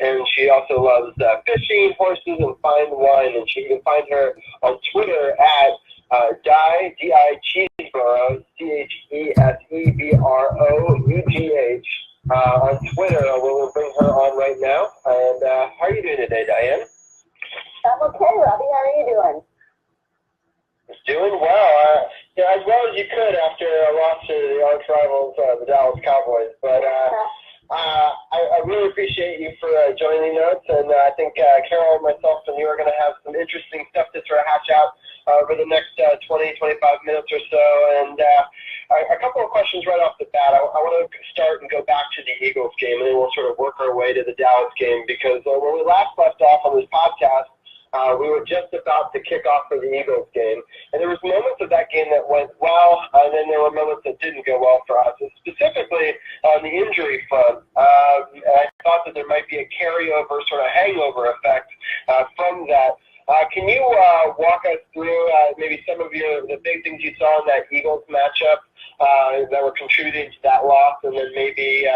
and she also loves fishing, horses, and fine wine. And you can find her on Twitter at Diane Chesebourogh, Chesebourogh, on Twitter. We'll bring her on right now. And how are you doing today, Diane? I'm okay, Robbie. How are you doing? Doing well. As well as you could after a loss to the arch rivals, the Dallas Cowboys. But I really appreciate you for joining us, and I think Carol, myself, and you are going to have some interesting stuff to sort of hash out over the next 20, 25 minutes or so. And a couple of questions right off the bat. I want to start and go back to the Eagles game, and then we'll sort of work our way to the Dallas game, because when we last left off on this podcast, we were just about to kick off for the Eagles game, and there was moments of that game that went well, and then there were moments that didn't go well for us, and specifically on the injury front. I thought that there might be a carryover, sort of hangover effect from that. Can you walk us through maybe some of the big things you saw in that Eagles matchup that were contributing to that loss, and then maybe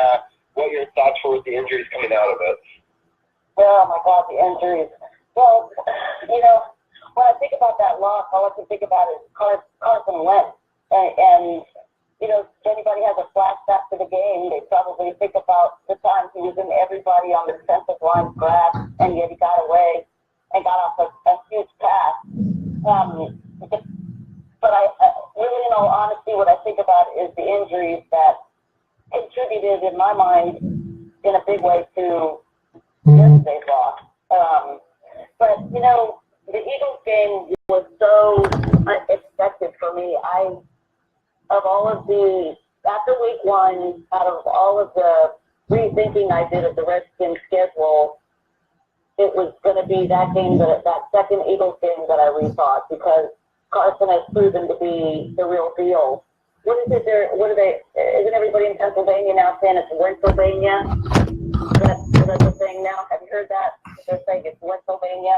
what your thoughts were with the injuries coming out of it? Oh, my God, the injuries. Well, you know, when I think about that loss, all I can think about is Carson Wentz. And, you know, if anybody has a flashback to the game, they probably think about the time he was in everybody on the defensive line's grasp, and yet he got away and got off a huge pass. But I really, in all honesty, what I think about is the injuries that contributed, in my mind, in a big way to yesterday's loss. But, you know, the Eagles game was so unexpected for me. After week one, out of all of the rethinking I did of the Redskins schedule, it was going to be that game, that second Eagles game that I rethought, because Carson has proven to be the real deal. Isn't everybody in Pennsylvania now saying it's Pennsylvania? Is that the thing now? Have you heard that? They're saying it's Pennsylvania.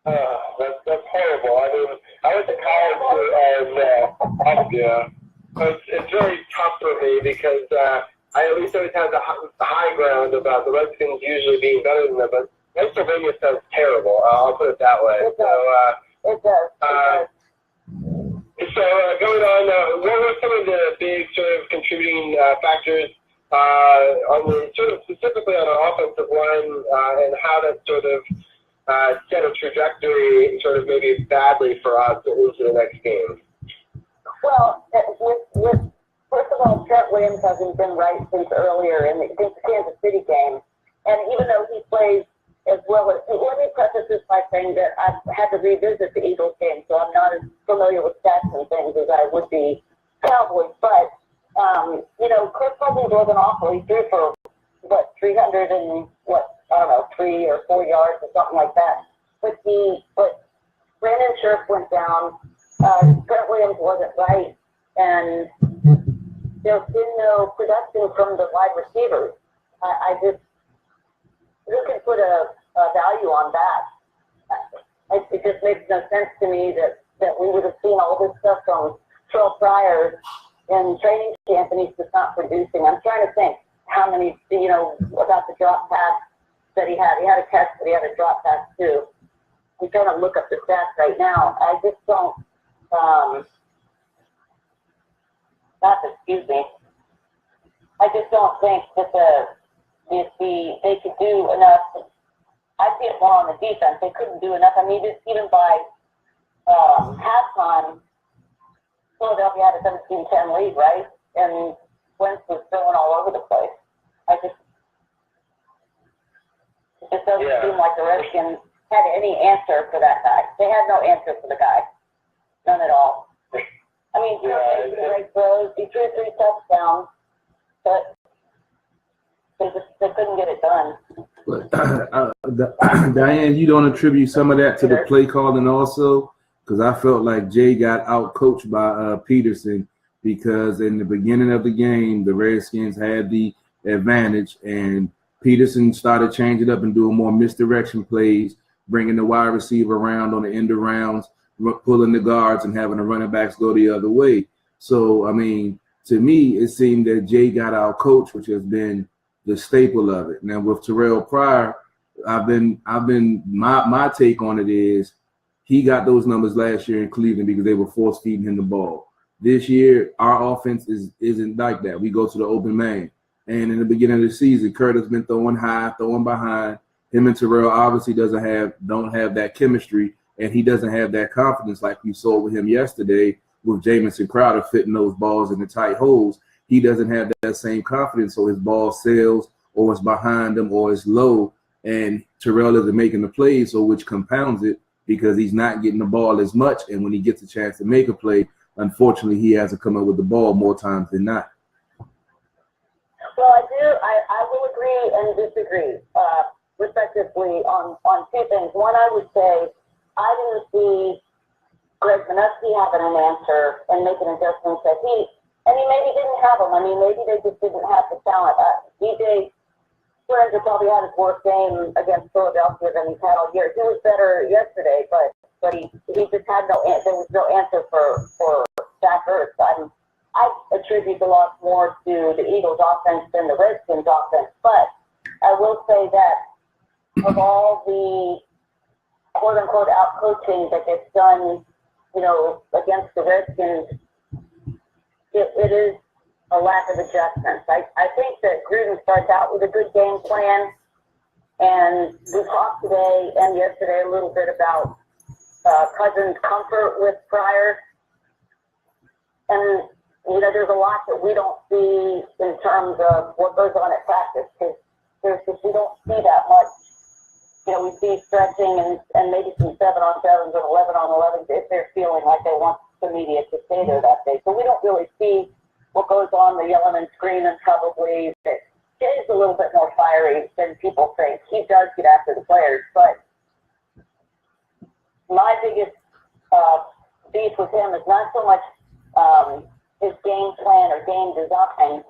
That's horrible. I mean, I went to college, and it's really tough for me, because I at least always had the high ground about the Redskins usually being better than them, but Pennsylvania sounds terrible. I'll put it that way. It does. It does. So going on, what were some of the big sort of contributing factors on the sort of specifically on the offensive line, and how that sort of set a trajectory sort of maybe badly for us into the next game? Well, first of all, Trent Williams hasn't been right since earlier in the Kansas City game, and even though he plays as well as, let me preface this by saying that I've had to revisit the Eagles game, so I'm not as familiar with stats and things as I would be Cowboys, but you know, Chris Cousins wasn't awful. He threw for 300 and 3 or 4 yards or something like that. But Brandon Scherf went down. Trent Williams wasn't right, and there's been no production from the wide receivers. Who can put a value on that? It just makes no sense to me that we would have seen all this stuff from Terrell Pryor in training camp, and he's just not producing. I'm trying to think how many, about the drop pass that he had. He had a catch, but he had a drop pass too. I'm trying to look up the stats right now. I just don't, I just don't think that they could do enough. I see it more on the defense. They couldn't do enough. I mean, even by halftime, Philadelphia had a 17-10 lead, right? And Wentz was throwing all over the place. It just doesn't seem like the Redskins had any answer for that guy. They had no answer for the guy. None at all. I mean, he made the right throws. He threw 3 touchdowns, but they couldn't get it done. But Diane, you don't attribute some of that to the play calling also? Because I felt like Jay got out-coached by Peterson, because in the beginning of the game, the Redskins had the advantage, and Peterson started changing up and doing more misdirection plays, bringing the wide receiver around on the end of rounds, pulling the guards and having the running backs go the other way. So, I mean, to me, it seemed that Jay got out-coached, which has been the staple of it. Now with Terrell Pryor, my take on it is he got those numbers last year in Cleveland because they were force feeding him the ball. This year, our offense isn't like that. We go to the open man. And in the beginning of the season, Kurt has been throwing high, throwing behind. Him and Terrell obviously don't have that chemistry, and he doesn't have that confidence like we saw with him yesterday with Jamison Crowder fitting those balls in the tight holes. He doesn't have that same confidence, so his ball sails or it's behind him or it's low, and Terrell isn't making the plays, so which compounds it because he's not getting the ball as much, and when he gets a chance to make a play, unfortunately, he has to come up with the ball more times than not. Well, I will agree and disagree, respectively, on two things. One, I would say I didn't see Greg Manusky having an answer and making adjustments that he maybe didn't have them. I mean, maybe they just didn't have the talent. DJ Swearinger probably had his worst game against Philadelphia than he's had all year. He was better yesterday, but he just had there was no answer for Zach Ertz. I attribute a lot more to the Eagles offense than the Redskins offense, but I will say that of all the quote unquote out coaching that gets done, against the Redskins, it is a lack of adjustments. I think that Gruden starts out with a good game plan, and we talked today and yesterday a little bit about Cousins' comfort with Pryor. And, there's a lot that we don't see in terms of what goes on at practice, because we don't see that much. We see stretching and maybe some 7-on-7s and 11-on-11s if they're feeling like they want the media to stay there that day. So we don't really see what goes on, the yelling and screaming probably. Jay's a little bit more fiery than people think. He does get after the players, but my biggest beef with him is not so much his game plan or game design.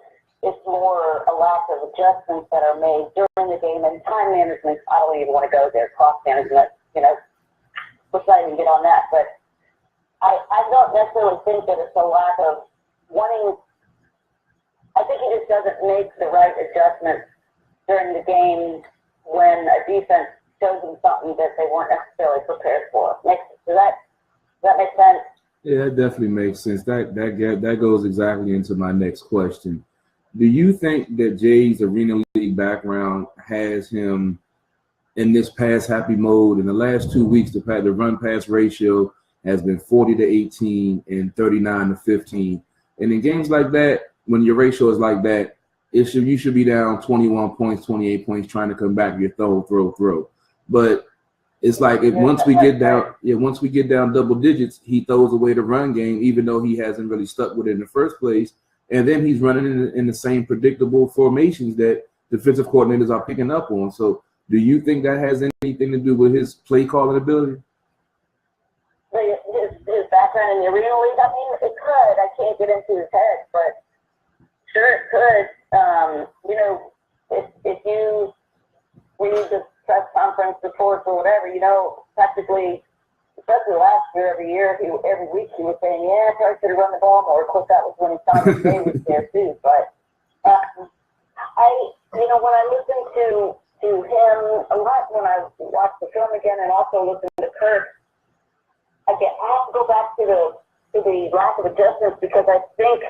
It's more a lack of adjustments that are made during the game, and time management. I don't even want to go there. Clock management, let's not even get on that. But I don't necessarily think that it's a lack of wanting. I think he just doesn't make the right adjustments during the game when a defense shows them something that they weren't necessarily prepared for. Does that make sense? Yeah, that definitely makes sense. That goes exactly into my next question. Do you think that Jay's Arena League background has him in this pass-happy mode? In the last 2 weeks, the run-pass ratio has been 40-18 and 39-15. And in games like that, when your ratio is like that, you should be down 21 points, 28 points, trying to come back. You throw. But it's like once we get down double digits, he throws away the run game, even though he hasn't really stuck with it in the first place. And then he's running in the same predictable formations that defensive coordinators are picking up on. So do you think that has anything to do with his play calling ability? His background in the Arena League, I mean, it could. I can't get into his head, but sure it could. If you read the press conference reports or whatever, practically, especially last year, every week he was saying, yeah, I should have run the ball more. Of course, that was when Simon Day was there too. But when I listen to him a lot, when I watch the film again and also listen to Kirk, I have to go back to the lack of adjustments, because I think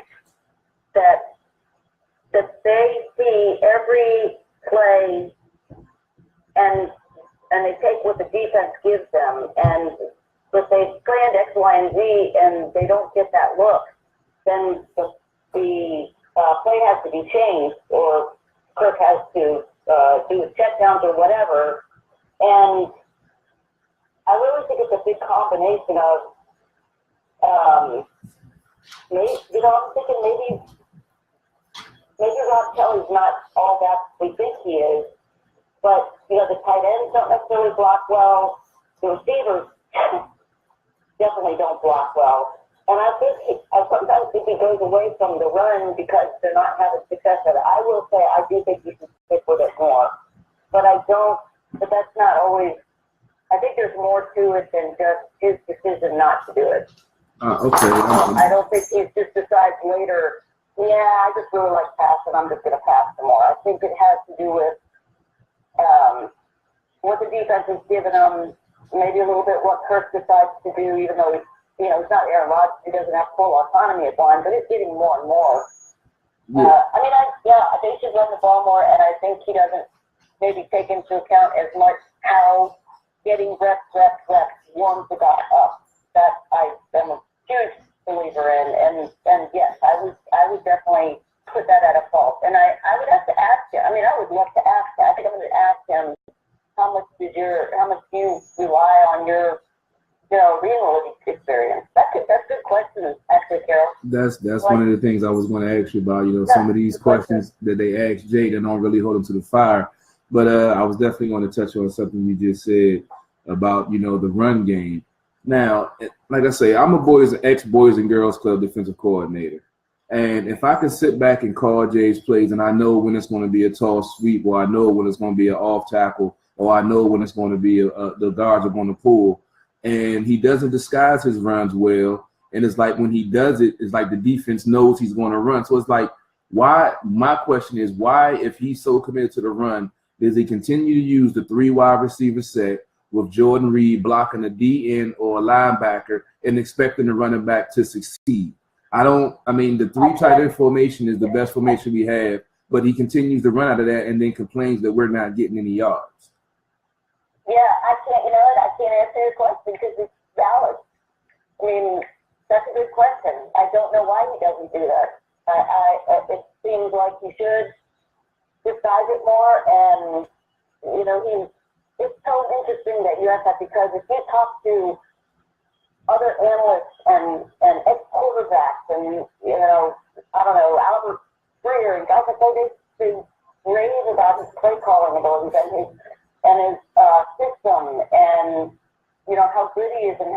that they see every play and they take what the defense gives them, and if they planned X, Y, and Z and they don't get that look, then the play has to be changed, or Kirk has to do his checkdowns or whatever. And I really think it's a big combination of I'm thinking maybe Rob Kelly's not all that we think he is, but the tight ends don't necessarily block well. The receivers definitely don't block well. And I sometimes think he goes away from the run because they're not having success at it. I will say I do think he should stick with it more. But that's not always, I think there's more to it than just his decision not to do it. Okay. I don't think he just decides later, Yeah, I just really like passing. I'm just going to pass some more. I think it has to do with what the defense is giving them, maybe a little bit what Kirk decides to do, even though he's not Aaron Rodgers. He doesn't have full autonomy at line, but it's getting more and more. Yeah. They should run the ball more, and I think he doesn't maybe take into account as much how getting reps warms the guy up. That I'm a huge believer in, and yes, I would definitely put that at a fault. And I would have to ask him. I mean, I would love to ask him. I think I'm going to ask him how much do you rely on your real experience? That's a good question, actually, Carol. That's one of the things I was going to ask you about. Some of these questions that they ask Jay, they don't really hold him to the fire. But I was definitely going to touch on something you just said about, the run game. Now, like I say, I'm a ex-Boys and Girls Club defensive coordinator. And if I can sit back and call Jay's plays and I know when it's going to be a tall sweep, or I know when it's going to be an off tackle, or I know when it's going to be the guards are going to pull, and he doesn't disguise his runs well, and it's like when he does it, it's like the defense knows he's going to run. So it's like, why? My question is, why, if he's so committed to the run, does he continue to use the 3 wide receiver set with Jordan Reed blocking a DN or a linebacker and expecting the running back to succeed? The 3 tight end formation is the best formation we have, but he continues to run out of that and then complains that we're not getting any yards. Yeah, I can't answer your question because it's valid. I mean, that's a good question. I don't know why he doesn't do that. It seems like he should disguise it more, and it's so interesting that you ask that, because if you talk to other analysts and ex-quarterbacks and, I don't know, Albert Breer and guys like that, they rave about his play calling abilities and his system and, how good he is. And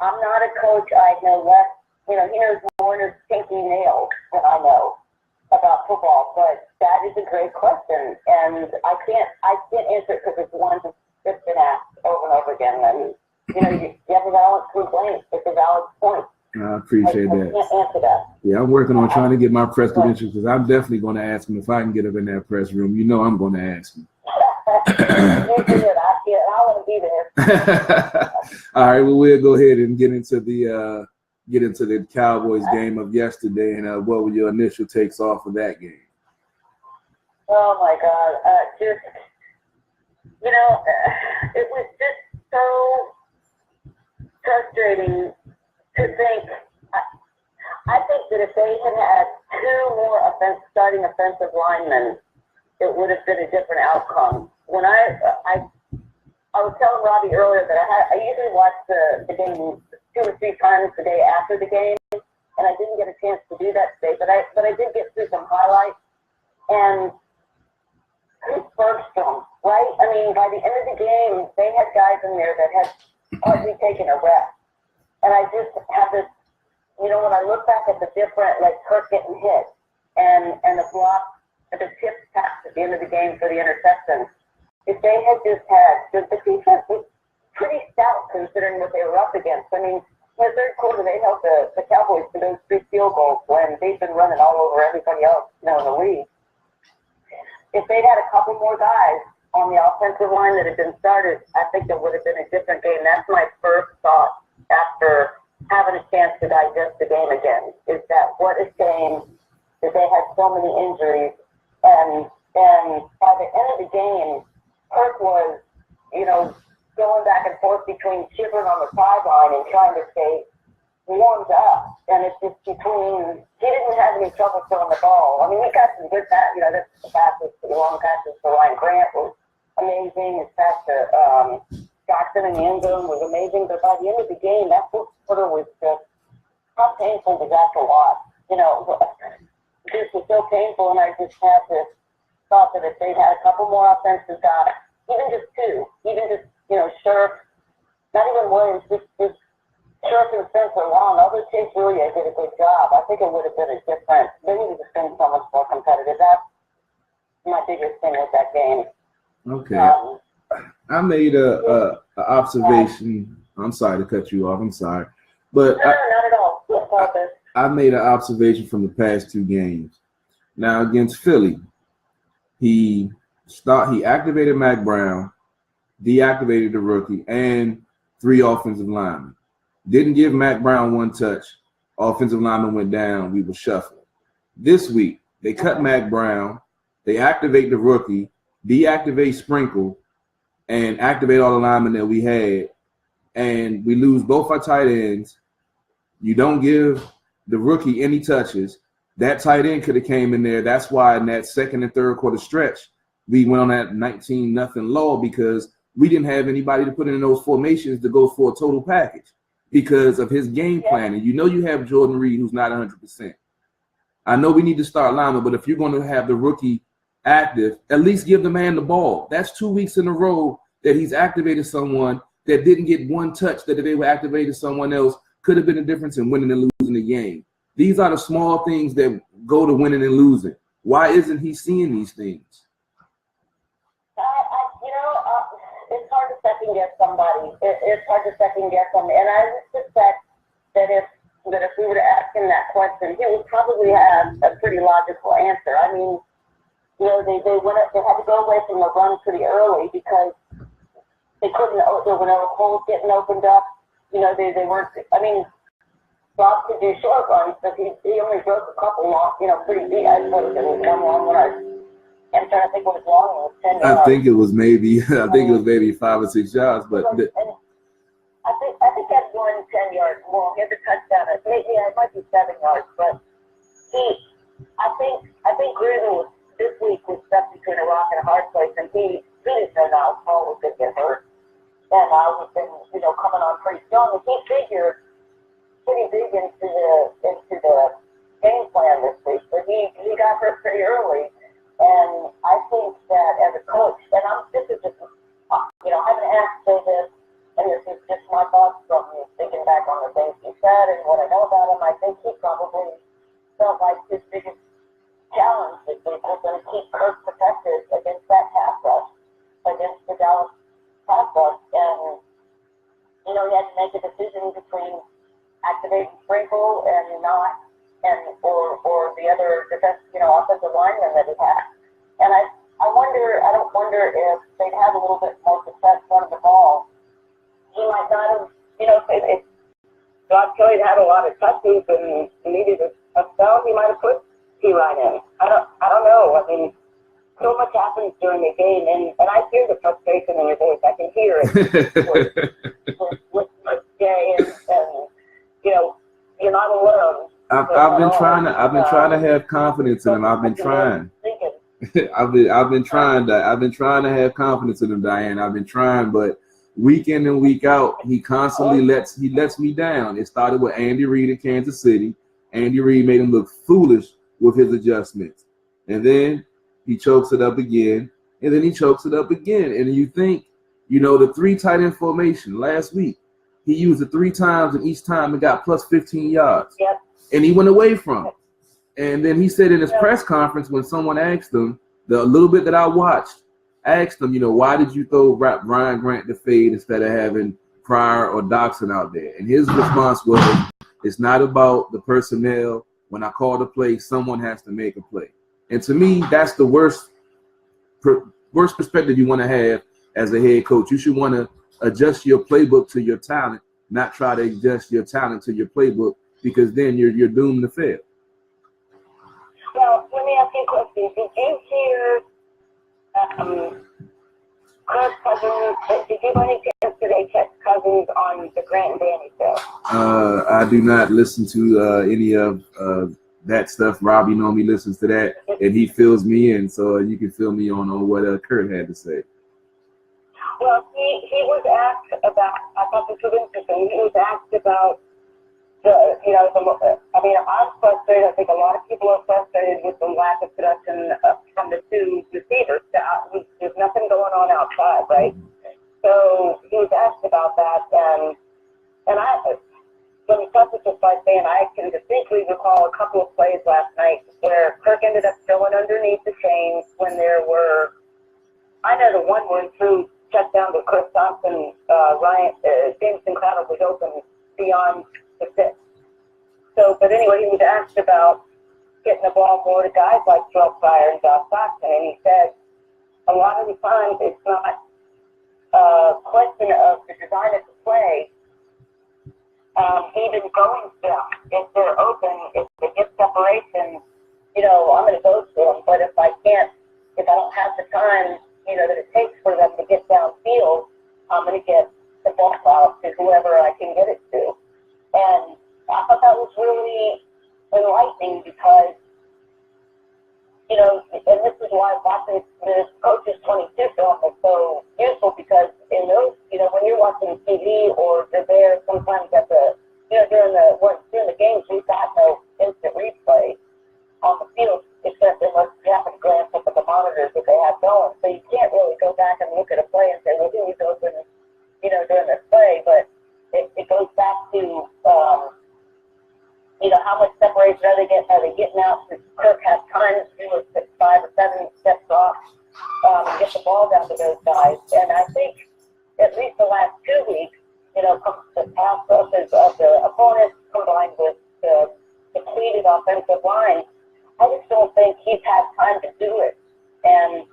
I'm not a coach. I know less, he knows more in his pinky nails than I know about football, but that is a great question. And I can't answer it because it's one that's been asked over and over again. And, you have a valid complaint. It's a valid point. I appreciate that. I can't answer that. Yeah, I'm working on trying to get my press credentials, because I'm definitely going to ask him if I can get up in that press room. I'm going to ask him. I want to be there. All right, well, we'll go ahead and get into the Cowboys game of yesterday, and what were your initial takes off of that game? Oh my God! It was just so frustrating to think. I think that if they had 2 more starting offensive linemen, it would have been a different outcome. When I was telling Robbie earlier that I usually watch the game 2 or 3 times the day after the game, and I didn't get a chance to do that today. But I did get through some highlights, and Chris Bergstrom, right? I mean, by the end of the game, they had guys in there that had hardly taken a rep, and I just have this. When I look back at the different, like Kirk getting hit, and the block, the tip pass at the end of the game for the interception, if they had just had, the defense was pretty stout considering what they were up against. I mean, in the third quarter, they held the Cowboys to those 3 field goals when they've been running all over everybody else, in the league. If they'd had a couple more guys on the offensive line that had been started, I think it would have been a different game. That's my first thought after having a chance to digest the game again, is that what a shame that they had so many injuries. And by the end of the game, Kirk was, going back and forth between shivering on the sideline and trying to stay warmed up. And it's just he didn't have any trouble throwing the ball. I mean, he got some good passes, the passes, the long passes to Ryan Grant was amazing. His pass to Jackson in the end zone was amazing. But by the end of the game, that fourth quarter was just, how painful was that to watch? This was so painful, and I just had this thought that if they'd had a couple more offensive guys, even just 2, Scherf, not even Williams, just Scherf and Spencer Long, although Chase Rulia did a good job, I think it would have been a different, they would have been so much more competitive. That's my biggest thing with that game. Okay. I made a observation. I'm sorry to cut you off. I'm sorry. But no, not at all. I made an observation from the past 2 games. Now against Philly, he activated Mac Brown, deactivated the rookie, and 3 offensive linemen. Didn't give Mac Brown 1 touch. Offensive lineman went down. We were shuffling. This week, they cut Mac Brown. They activate the rookie, deactivate Sprinkle, and activate all the linemen that we had. And we lose both our tight ends. You don't give the rookie any touches. That tight end could have came in there. That's why in that second and third quarter stretch, we went on that 19-0 lull because we didn't have anybody to put in those formations to go for a total package because of his game plan. And you know you have Jordan Reed, who's not 100%. I know we need to start lineman, but if you're going to have the rookie active, at least give the man the ball. That's 2 weeks in a row that he's activated someone that didn't get 1 touch, that if they were activated someone else could have been the difference in winning and losing the game. These are the small things that go to winning and losing. Why isn't he seeing these things? It's hard to second guess somebody. It's hard to second guess them, and I would suspect that if we were to ask him that question, he would probably have a pretty logical answer. I mean, they had to go away from the run pretty early because they couldn't. There were no holes getting opened up. They weren't. I mean, Bob could do short runs, but he only broke a couple long, pretty deep. I suppose it was one long run. I'm trying to think what was long. It was 10 yards. I think it was maybe 5 or 6 yards, but I think that's 10 yards long. He had the touchdown. It might be 7 yards, but I think Gruden this week was stuck between a rock and a hard place, and he didn't know now Paul was going to get hurt, and I was been coming on pretty strong. And he figured pretty big into the game plan this week, but he got hurt pretty early. And I think that as a coach, and this is just, I haven't asked to say this, and this is just my thoughts from thinking back on the things he said and what I know about him. I think he probably felt like his biggest challenge this week was going to keep Kirk protected against that pass rush, against the Dallas pass rush. And, he had to make a decision between activating Sprinkle and not, or the other offensive lineman that he had. And I don't wonder if they'd have a little bit more success running the ball. He might not have, if Josh Kelly had a lot of touches and needed a spell, he might have put T-Line in. I don't know. I mean, so much happens during the game, and I hear the frustration in your voice. I can hear it with Jay, and you're not alone. I've been trying to have confidence in him. I've been trying. I've been trying to have confidence in him, Diane. I've been trying, but week in and week out, he constantly lets me down. It started with Andy Reid in Kansas City. Andy Reid made him look foolish with his adjustments, and then he chokes it up again, and then he chokes it up again. And you think, the 3 tight end formation last week, he used it 3 times, and each time it got plus 15 yards. Yep. And he went away from it. And then he said in his press conference when someone asked him, the little bit that I watched, asked him, why did you throw Ryan Grant to fade instead of having Pryor or Doxson out there? And his response was, it's not about the personnel. When I call the play, someone has to make a play. And to me, that's the worst perspective you want to have as a head coach. You should want to adjust your playbook to your talent, not try to adjust your talent to your playbook, because then you're doomed to fail. Well, let me ask you a question. Did you hear Kirk Cousins? Did you by any chance today catch Cousins on the Grant and Danny show? I do not listen to any of that stuff. Robbie normally listens to that, and he fills me in, so you can fill me on what Kurt had to say. Well, he was asked about, I thought this was interesting, he was asked about I'm frustrated. I think a lot of people are frustrated with the lack of production from the 2 receivers. There's nothing going on outside, right? So he was asked about that, and let me preface this by saying I can distinctly recall a couple of plays last night where Kirk ended up throwing underneath the chains when there were, I know the one where he threw check down to Chris Thompson, Jameson Crowder was open beyond the 6. So, but anyway, he was asked about getting the ball more to guys like Fire and Josh Stockton, and he said a lot of the times it's not a question of the design of the play, even going to them. If they're open, if they get separation, I'm going to go to them. But if I don't have the time, that it takes for them to get downfield, I'm going to get the ball out to whoever I can get it to. And I thought that was really enlightening because, and this is why watching the Coaches 22 film is so useful, because in those, when you're watching TV or you're there sometimes at the, during the games, we've got no instant replay on the field, except unless you happen to glance up at the monitors that they have going. So you can't really go back and look at a play and say, well, who was open, during this play. But it goes back to, how much separation are they getting? Are they getting out? Does Kirk have time to do a 5 or 7 steps off and get the ball down to those guys? And I think at least the last 2 weeks, the pass rushes of the opponents combined with the depleted offensive line, I just don't think he's had time to do it. And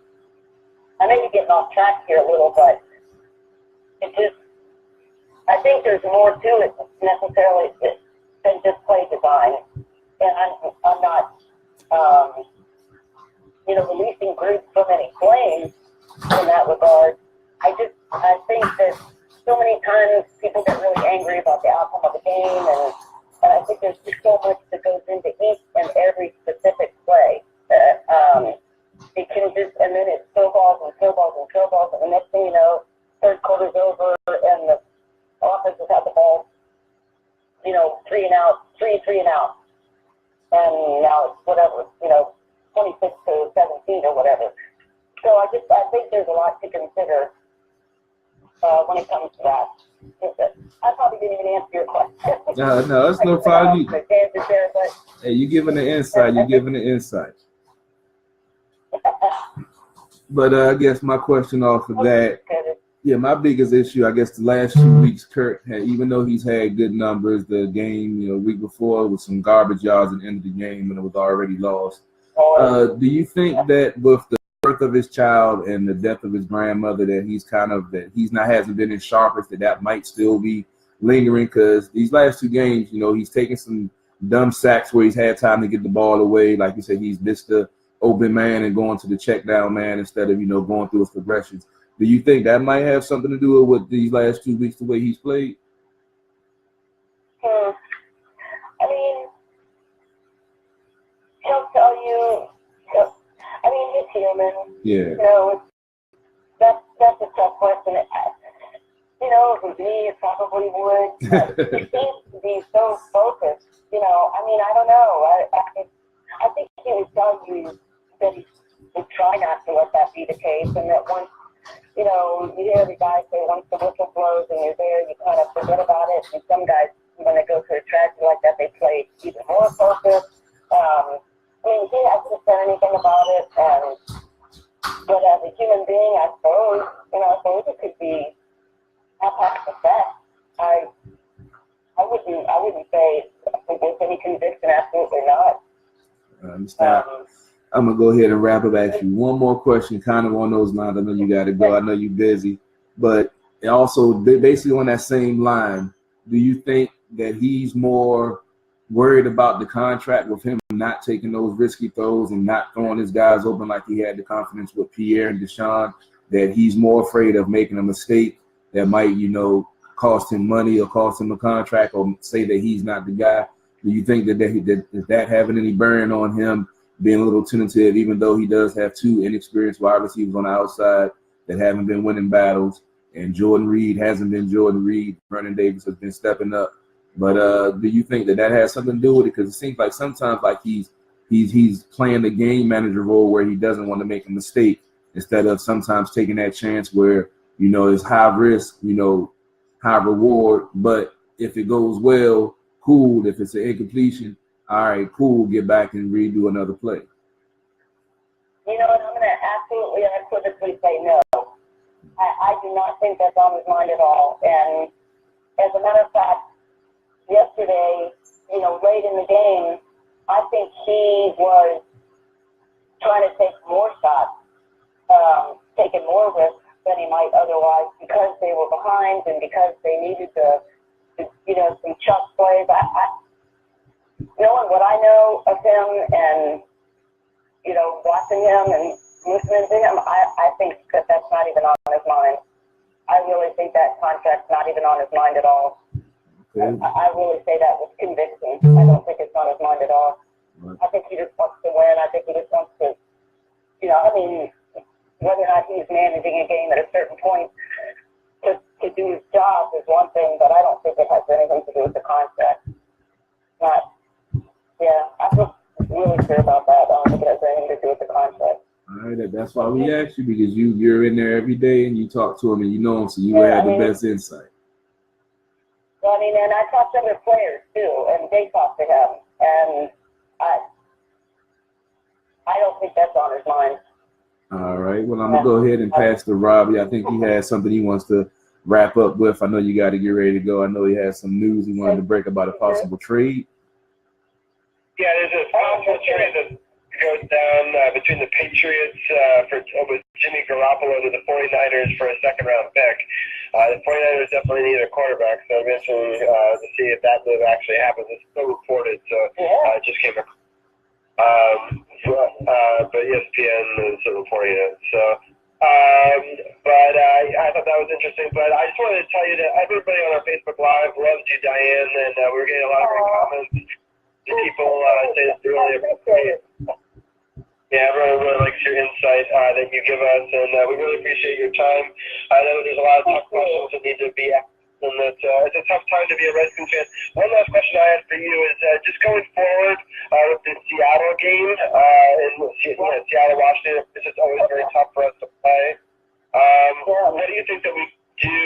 I may be getting off track here a little, but I think there's more to it necessarily than just play design. And I'm not, releasing groups from any claims in that regard. I think that so many times people get really angry about the outcome of the game, and I think there's just so much that goes into each and every specific play. It can just, and then it snowballs and snowballs and snowballs, and the next thing you know, third quarter's over, and the offense has had the ball, 3 and out, and now it's whatever, 26 to 17 or whatever. So I think there's a lot to consider when it comes to that. I probably didn't even answer your question. No, that's no problem. Hey, you're giving the insight. But I guess my question off of that, my biggest issue, I guess the last 2 weeks, Kirk had, even though he's had good numbers, the game, week before with some garbage yards at the end of the game and it was already lost. Do you think that with the birth of his child and the death of his grandmother that hasn't been as sharp, that might still be lingering? Because these last 2 games, he's taken some dumb sacks where he's had time to get the ball away. Like you said, he's missed the open man and going to the check down man instead of, going through his progressions. Do you think that might have something to do with these last 2 weeks, the way he's played? I mean, he'll tell you, he's human. Yeah. That's a tough question. If it was me, it probably would. He seems to be so focused. I don't know. I think he would tell you that he would try not to let that be the case, and that once, you hear the guys say once the whistle blows and you're there, you kind of forget about it. And some guys, when they go through a tragedy like that, they play even more focused. He hasn't said anything about it, but as a human being, I suppose it could be half effect. I wouldn't say with any conviction, absolutely not. I understand. I'm going to go ahead and wrap up. Ask you one more question, kind of on those lines. I know you got to go. I know you're busy. But also, basically on that same line, do you think that he's more worried about the contract with him not taking those risky throws and not throwing his guys open like he had the confidence with Pierre and Deshaun, that he's more afraid of making a mistake that might, cost him money or cost him a contract or say that he's not the guy? Do you think that having any bearing on him being a little tentative, even though he does have 2 inexperienced wide receivers on the outside that haven't been winning battles, and Jordan Reed hasn't been Jordan Reed, Vernon Davis has been stepping up? But do you think that has something to do with it? Because it seems like sometimes like he's playing the game manager role where he doesn't want to make a mistake instead of sometimes taking that chance where, it's high risk, high reward. But if it goes well, cool. If it's an incompletion, all right, cool, get back and redo another play. I'm going to absolutely unequivocally say no. I do not think that's on his mind at all. And as a matter of fact, yesterday, late in the game, I think he was trying to take more shots, taking more risks than he might otherwise because they were behind and because they needed some chuck plays. Knowing what I know of him and, watching him and listening to him, I think that that's not even on his mind. I really think that contract's not even on his mind at all. Okay. I really say that with conviction. I don't think it's on his mind at all. Right. I think he just wants to win. I think he just wants to, whether or not he's managing a game at a certain point to do his job is one thing, but I don't think it has anything to do with the contract. I feel really clear about that. I don't think it has anything to do with the contract. All right, that's why we asked you, because you're in there every day and you talk to him and you know him, so you have the best insight. Well, and I talk to other players too, and they talk to him, and I don't think that's on his mind. All right, well, I'm going to go ahead and pass to Robbie. I think he has something he wants to wrap up with. I know you got to get ready to go. I know he has some news he wanted to break about a possible trade. Yeah, there's a possible trade that goes down between the Patriots with Jimmy Garoppolo to the 49ers for a second-round pick. The 49ers definitely need a quarterback, so I'm interested to see if that move actually happens. It's still reported, so it just came across. But ESPN is reporting it. So, I thought that was interesting. But I just wanted to tell you that everybody on our Facebook Live loves you, Diane, and we're getting a lot of great comments. People say it's really appreciate it. Yeah, everyone really likes your insight that you give us, and we really appreciate your time. I know there's a lot of tough questions that need to be asked, and that it's a tough time to be a Redskins fan. One last question I have for you is just going forward with the Seattle game and Seattle, Washington. It's just always very tough for us to play. What do you think that we do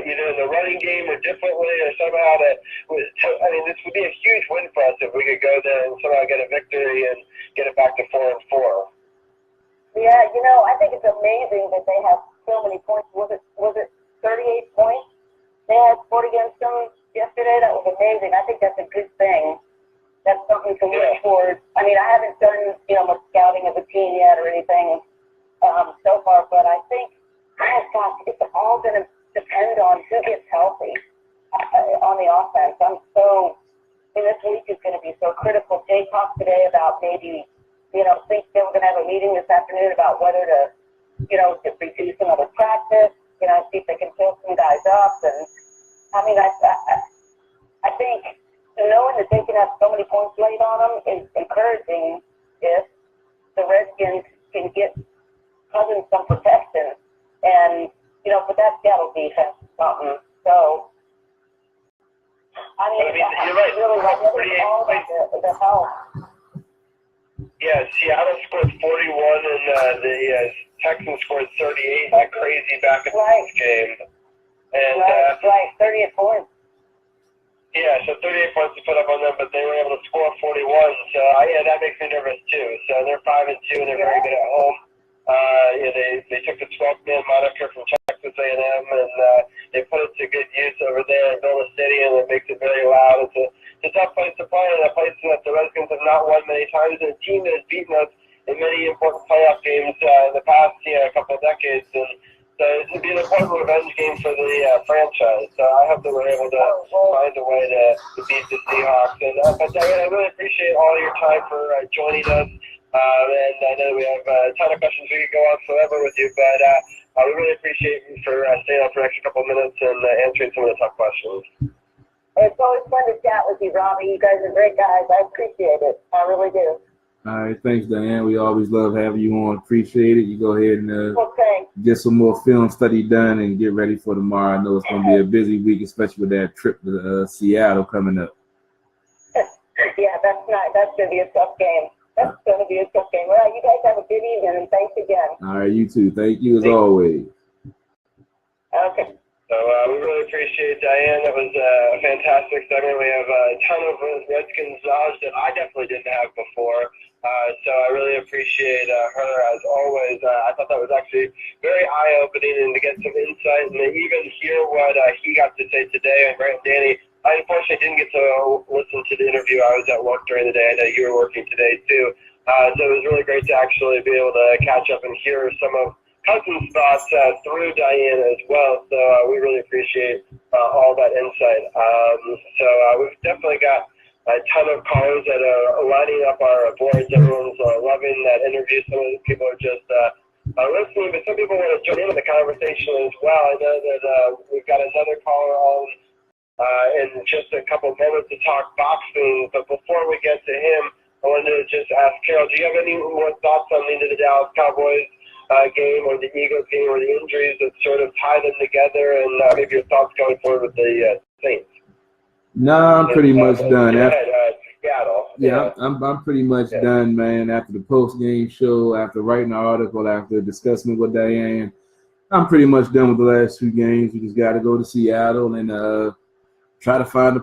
either in the running game or differently, or somehow this would be a huge win for us if we could go there and somehow get a victory and get it back to 4-4. Yeah, I think it's amazing that they have so many points. Was it 38 points they had scored against them yesterday? That was amazing. I think that's a good thing. That's something to look towards. I haven't done much scouting of the team yet or anything so far, but I think it's all going to depend on who gets healthy on the offense. This week is going to be so critical. Jay talked today about maybe, think they were going to have a meeting this afternoon about whether to, to reduce another practice, see if they can fill some guys up. And I think knowing that they can have so many points laid on them is encouraging if the Redskins can get Cousins some protection. And, but that Seattle defense is something. So, you're right. Really all about the health. Yeah, Seattle scored 41 and the Texans scored 38 in a crazy back-and-forth game. And, 38 points. Yeah, so 38 points to put up on them, but they were able to score 41. So, that makes me nervous, too. So, they're 5-2, and they're very good at home. They took the 12-man moniker from Texas A&M, and they put it to good use over there in Villa City, and it makes it very loud. It's a tough place to play, and a place that the Redskins have not won many times, and a team that has beaten us in many important playoff games in the past couple of decades. And so it would be an important revenge game for the franchise. So I hope that we're able to find a way to beat the Seahawks. And but Diane, I really appreciate all your time for joining us. And I know we have a ton of questions we could go on forever with you, but I really appreciate you for staying on for an extra couple of minutes and answering some of the tough questions. It's always fun to chat with you, Robbie. You guys are great guys. I appreciate it. I really do. All right, thanks, Diane. We always love having you on. Appreciate it. You go ahead and get some more film study done and get ready for tomorrow. I know it's going to be a busy week, especially with that trip to Seattle coming up. Yeah, that's going to be a tough game. That's going to be a tough game. Well, you guys have a good evening, and thanks again. All right, you too. Thank you as always. Okay. So we really appreciate Diane. That was a fantastic segment. We have a ton of Redskins knowledge that I definitely didn't have before. So I really appreciate her as always. I thought that was actually very eye-opening, and to get some insight and to even hear what he got to say today on Grant and Danny I unfortunately didn't get to listen to the interview. I was at work during the day. I know you were working today too. So it was really great to actually be able to catch up and hear some of Cousins' thoughts through Diane as well. So we really appreciate all that insight. So we've definitely got a ton of callers that are lining up our boards. Everyone's loving that interview. Some of the people are just listening, but some people want to join in the conversation as well. I know that we've got another caller on in just a couple of moments to talk boxing. But before we get to him, I wanted to just ask Carol, do you have any more thoughts on either the Dallas Cowboys game or the Eagles game or the injuries that sort of tie them together, and maybe your thoughts going forward with the Saints? No, I'm pretty much done. Seattle. Yeah, I'm pretty much done, man. After the post-game show, after writing the article, after discussing it with Diane, I'm pretty much done with the last 2 games. We just got to go to Seattle and try to find a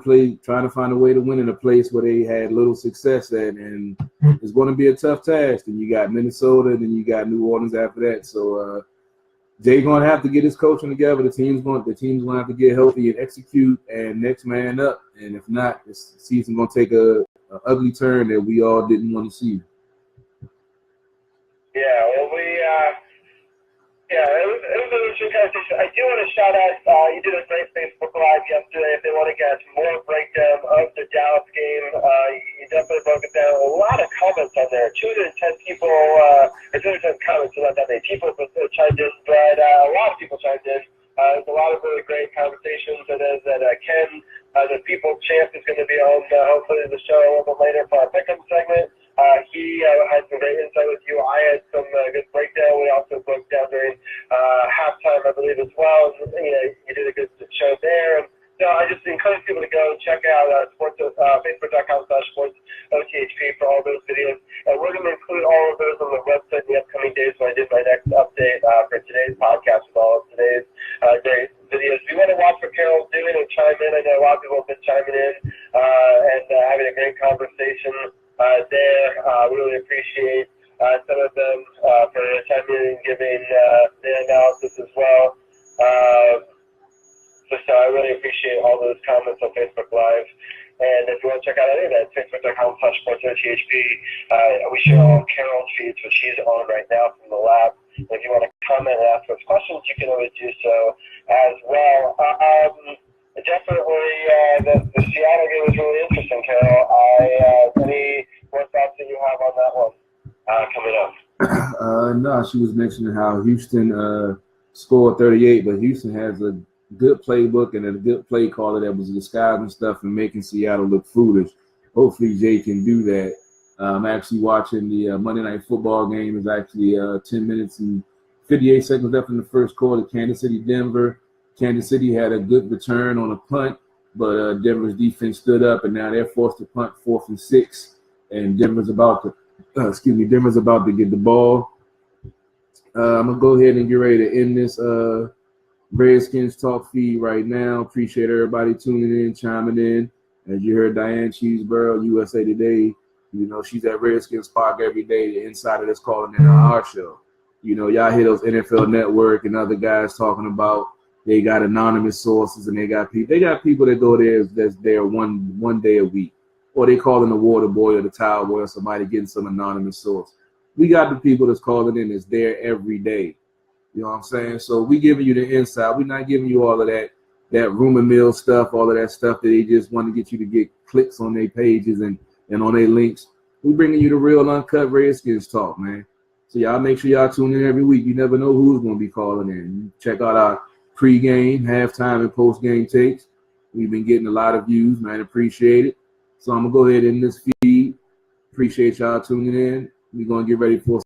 way to win in a place where they had little success at, and it's going to be a tough task. And you got Minnesota, and then you got New Orleans after that. So Jay's going to have to get his coaching together. The team's going to have to get healthy and execute, and next man up. And if not, this season's going to take a ugly turn that we all didn't want to see. Yeah, well, it was an interesting conversation. I do want to shout out, you did a great Facebook Live yesterday. If they want to get more breakdown of the Dallas game, you definitely broke it down. A lot of comments on there. 210 people, or 210 comments, so not that many people chimed in, but a lot of people chimed in. There's a lot of really great conversations, and as Ken, the People Champ, is going to be on hopefully the show a little bit later for our pick'em segment. He had some great insight with you. I had some good breakdown. We also broke down during halftime, I believe, as well. And, you did a good show there. And so I just encourage people to go check out Facebook.com/SportsOTHP for all those videos. And we're going to include all of those on the website in the upcoming days when I did my next update for today's podcast with all of today's great videos. If you want to watch what Carol's doing and chime in, I know a lot of people have been chiming in and having a great conversation there. Really appreciate some of them for chiming in and giving their analysis as well. So I really appreciate all those comments on Facebook Live. And if you want to check out any of that, Facebook.com/SportsOTHP. We share all Carol's feeds, which she's on right now from the lab. And if you want to comment and ask us questions, you can always do so as well. Definitely, the Seattle game was really interesting, Carol. Any more thoughts that you have on that one coming up? No, she was mentioning how Houston scored 38, but Houston has a good playbook and a good play caller that was disguising stuff and making Seattle look foolish. Hopefully Jay can do that. I'm actually watching the Monday Night Football game. It's actually 10 minutes and 58 seconds left in the first quarter. Kansas City, Denver. Kansas City had a good return on a punt, but Denver's defense stood up, and now they're forced to punt 4th and 6. And Denver's about to get the ball. I'm gonna go ahead and get ready to end this Redskins talk feed right now. Appreciate everybody tuning in, chiming in. As you heard, Diane Chesebourogh, USA Today. She's at Redskins Park every day. The insider that's calling in on our show. Y'all hear those NFL Network and other guys talking about they got anonymous sources and they got people that go there that's there one day a week, or they call in the water boy or the towel boy or somebody getting some anonymous source. We got the people that's calling in that's there every day. You know what I'm saying? So we giving you the inside. We're not giving you all of that rumor mill stuff, all of that stuff that they just want to get you to get clicks on their pages and on their links. We bringing you the real uncut Redskins talk, man. So y'all make sure y'all tune in every week. You never know who's going to be calling in. Check out our pregame, halftime, and postgame takes. We've been getting a lot of views, man. Appreciate it. So I'm going to go ahead and end this feed. Appreciate y'all tuning in. We're going to get ready for